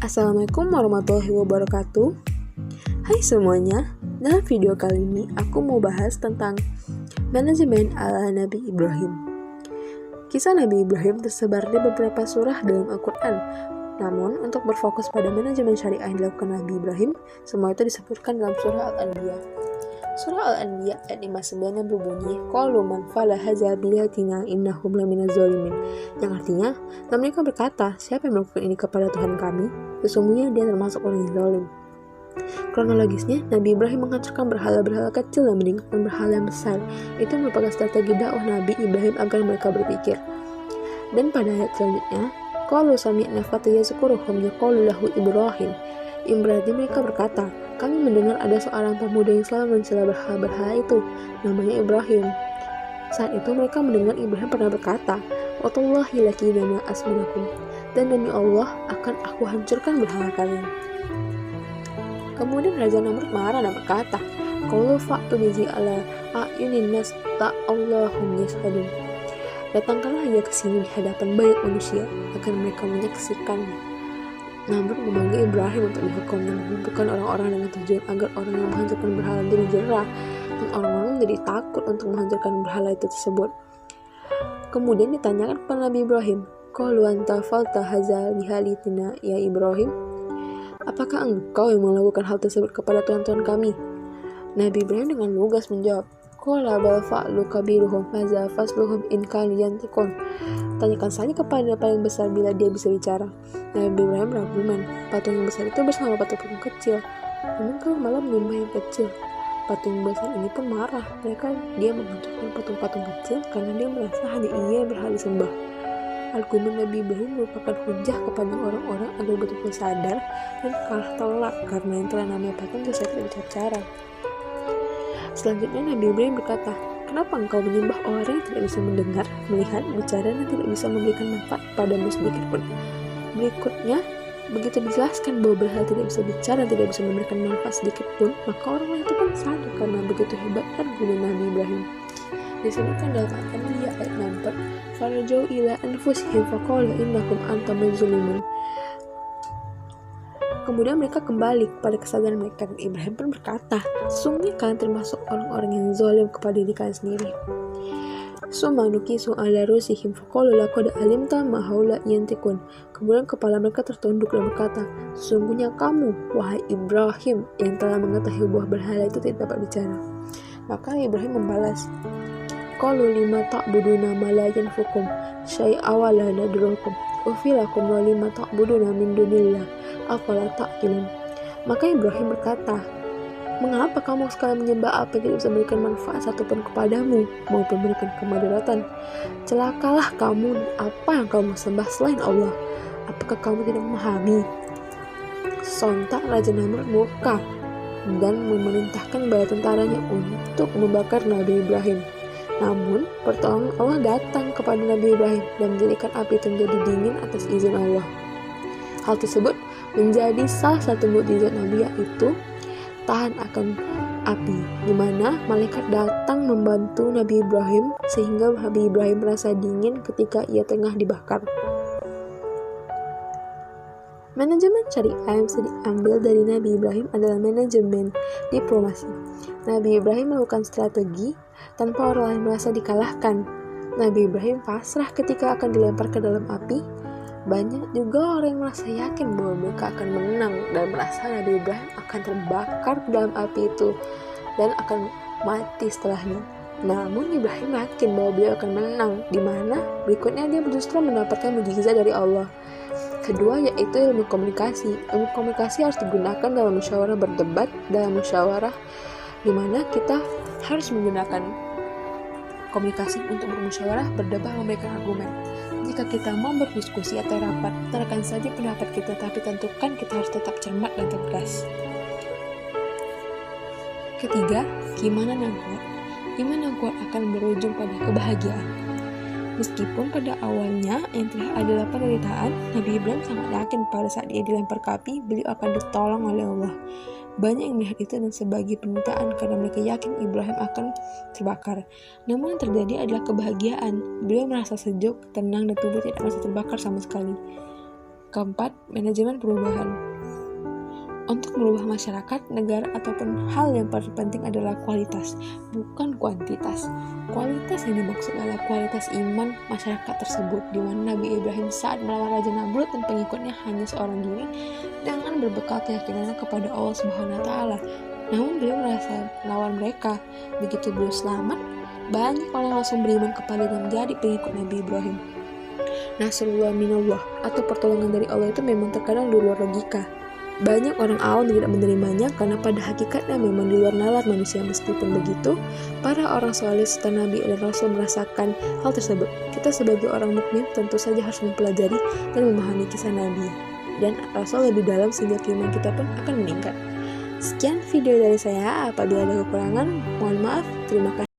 Assalamualaikum warahmatullahi wabarakatuh. Hai semuanya, dalam video kali ini aku mau bahas tentang manajemen ala Nabi Ibrahim. Kisah Nabi Ibrahim tersebar di beberapa surah dalam Al-Quran. Namun, untuk berfokus pada manajemen syariah yang dilakukan Nabi Ibrahim, semua itu disebutkan dalam surah Al-Anbiya. Surah Al-Anbiya ayat 59 yang berbunyi, Qalu man fa'ala hadza bihatina innahum laminaz zalimin. Yang artinya, dan mereka berkata, siapa yang melakukan ini kepada Tuhan kami? Sesungguhnya dia termasuk orang yang zalim. Kronologisnya, Nabi Ibrahim menghancurkan berhala-berhala kecil dan meninggalkan berhala yang besar. Itu merupakan strategi dakwah Nabi Ibrahim agar mereka berpikir. Dan pada ayat selanjutnya, Qalu sami'na fatan yazkuruhum yaqulu lahu Ibrahim. Berarti mereka berkata, kami mendengar ada seorang pemuda yang selalu mencela berhala-berhala itu, namanya Ibrahim. Saat itu mereka mendengar Ibrahim pernah berkata, Watallahi lakinana asminakum, dan demi Allah akan aku hancurkan berhala kalian. Kemudian Raja Namrud marah dan berkata, Qalu fa'tu bihi ala a'yunin nas ta'allahum yashhadun. Datangkanlah ia ke sini di hadapan banyak manusia agar mereka menyaksikannya. Namrud memanggil Ibrahim untuk dihukum dan mengumpulkan orang-orang dengan tujuan agar orang yang menghancurkan berhala itu dijerah dan orang-orang menjadi takut untuk menghancurkan berhala itu tersebut. Kemudian ditanyakan kepada Nabi Ibrahim, Qalu anta falta hazal bihalitina ya Ibrahim? Apakah engkau yang melakukan hal tersebut kepada Tuhan-Tuhan kami? Nabi Ibrahim dengan lugas menjawab, Qala bal fa'lu kabiruhum faza fasluhum in kanu yantiqun. Tanyakan saja kepada paling besar bila dia bisa bicara. Nabi Ibrahim berargumen, patung yang besar itu bersama patung kecil. Namun kau malah menyembah yang kecil. Patung besar ini pun marah. Dia menghancurkan patung-patung kecil karena dia merasa hanya ia yang berhak disembah. Argumen Nabi Ibrahim merupakan hujah kepada orang-orang agar betul-betul sadar dan kalah telak karena yang telah namanya patung itu tidak bisa bicara. Selanjutnya Nabi Ibrahim berkata, kenapa engkau menyembah orang yang tidak bisa mendengar, melihat, bicara, dan tidak bisa memberikan manfaat padamu sedikit pun? Berikutnya, begitu dijelaskan bahwa berhala tidak bisa bicara dan tidak bisa memberikan manfaat sedikit pun, maka orang itu pun sadar karena begitu hebat argumen Nabi Ibrahim. Disebutkan dalam Al-Anbiya ayat 64, Farajau ila anfusihim faqala innakum antumuz zalimun. Kemudian mereka kembali kepada kesadaran mereka dan Ibrahim pun berkata, sesungguhnya kalian termasuk orang-orang yang zalim kepada diri kalian sendiri. Summa nukisu ala rusihim faqalu laqad alimta ma haula yantiqun. Kemudian kepala mereka tertunduk dan berkata, sesungguhnya kamu, wahai Ibrahim, yang telah mengetahui bahwa berhala itu tidak dapat bicara. Maka Ibrahim membalas, Qalu lima ta'buduna ma la yanfukum syai'a wa la nadrukum ufilakum wa lima ta'buduna min dunillah afala ta'qilun. Maka Ibrahim berkata, mengapa kamu sekali menyembah apa yang tidak bisa memberikan manfaat satupun kepadamu maupun memberikan kemudaratan? Celakalah kamu, apa yang kamu sembah selain Allah? Apakah kamu tidak memahami? Sontak Raja Namrud murka dan memerintahkan bala tentaranya untuk membakar Nabi Ibrahim. Namun, pertolongan Allah datang kepada Nabi Ibrahim dan menjadikan api itu menjadi dingin atas izin Allah. Hal tersebut menjadi salah satu mukjizat Nabi, yaitu tahan akan api, di mana malaikat datang membantu Nabi Ibrahim sehingga Nabi Ibrahim merasa dingin ketika ia tengah dibakar. Manajemen syariah yang bisa diambil dari Nabi Ibrahim adalah manajemen diplomasi. Nabi Ibrahim melakukan strategi tanpa orang lain merasa dikalahkan. Nabi Ibrahim pasrah ketika akan dilempar ke dalam api. Banyak juga orang yang merasa yakin bahwa mereka akan menang dan merasa Nabi Ibrahim akan terbakar ke dalam api itu dan akan mati setelahnya. Namun Ibrahim yakin bahwa beliau akan menang, di mana berikutnya dia justru mendapatkan mukjizat dari Allah. Kedua yaitu ilmu komunikasi. Ilmu komunikasi harus digunakan dalam musyawarah berdebat, dalam musyawarah di mana kita harus menggunakan komunikasi untuk bermusyawarah, berdebat, memberikan argumen. Jika kita mau berdiskusi atau rapat, utarakan saja pendapat kita, tapi tentukan kita harus tetap cermat dan tegas. Ketiga, iman yang kuat. Iman yang kuat akan berujung pada kebahagiaan. Meskipun pada awalnya yang telah adalah penderitaan, Nabi Ibrahim sangat yakin pada saat dia dilempar ke api, beliau akan ditolong oleh Allah. Banyak yang melihat itu dan sebagai penderitaan karena mereka yakin Ibrahim akan terbakar. Namun yang terjadi adalah kebahagiaan. Beliau merasa sejuk, tenang, dan tubuh tidak merasa terbakar sama sekali. Keempat, manajemen perubahan. Untuk merubah masyarakat, negara, ataupun hal yang paling penting adalah kualitas, bukan kuantitas. Kualitas yang dimaksud adalah kualitas iman masyarakat tersebut, di mana Nabi Ibrahim saat melawan Raja Namrud dan pengikutnya hanya seorang diri dengan berbekal keyakinannya kepada Allah Subhanahu wa Ta'ala. Namun beliau merasa melawan mereka. Begitu beliau selamat, banyak orang langsung beriman kepada dan menjadi pengikut Nabi Ibrahim. Nasrullah minallah atau pertolongan dari Allah itu memang terkadang di luar logika. Banyak orang awam tidak menerimanya karena pada hakikatnya memang di luar nalar manusia. Meskipun begitu, para orang soleh serta Nabi dan Rasul merasakan hal tersebut. Kita sebagai orang mukmin tentu saja harus mempelajari dan memahami kisah Nabi dan Rasul lebih dalam sehingga keimanan kita pun akan meningkat. Sekian video dari saya. Apabila ada kekurangan, mohon maaf. Terima kasih.